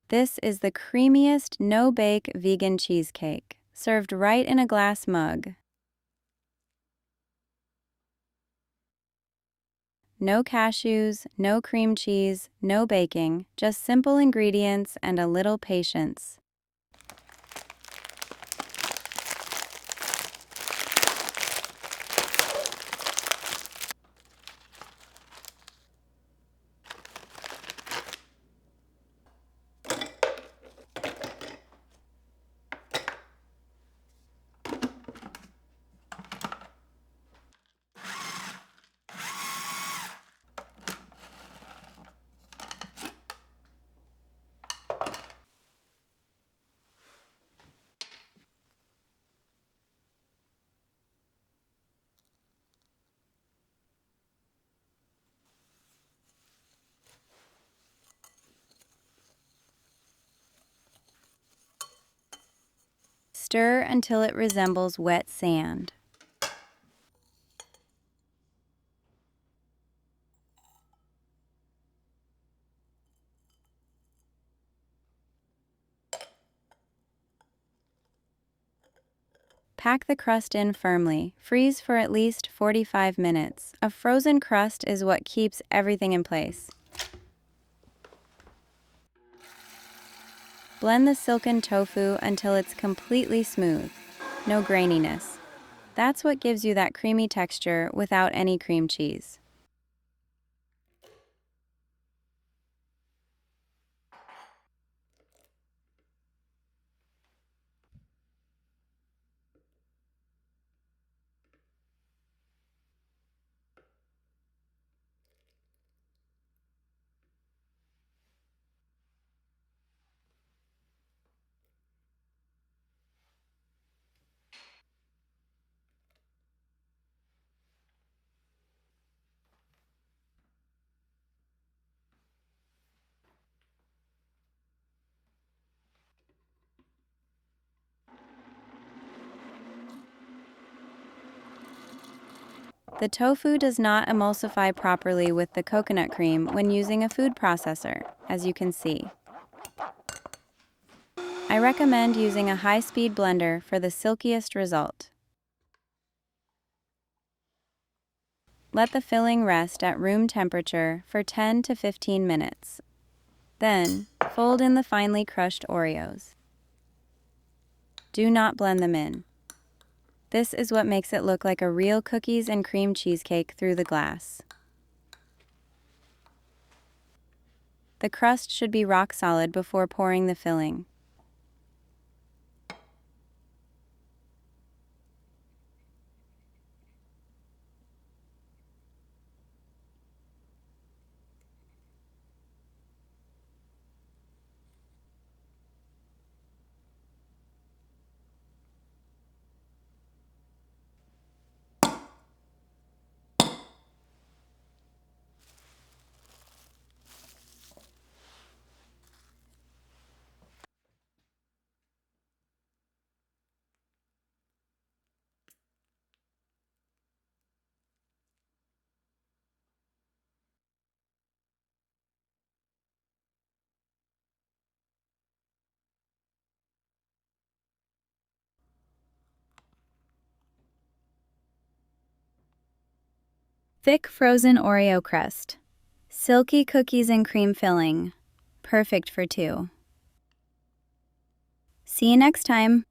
This is the creamiest no-bake vegan cheesecake, served right in a glass mug. No cashews, no cream cheese, no baking, just simple ingredients and a little patience. Stir until it resembles wet sand. Pack the crust in firmly. Freeze for at least 45 minutes. A frozen crust is what keeps everything in place. Blend the silken tofu until it's completely smooth. No graininess. That's what gives you that creamy texture without any cream cheese. The tofu does not emulsify properly with the coconut cream when using a food processor, as you can see. I recommend using a high-speed blender for the silkiest result. Let the filling rest at room temperature for 10 to 15 minutes. Then, fold in the finely crushed Oreos. Do not blend them in. This is what makes it look like a real cookies and cream cheesecake through the glass. The crust should be rock solid before pouring the filling. Thick frozen Oreo crust. Silky cookies and cream filling. Perfect for two. See you next time.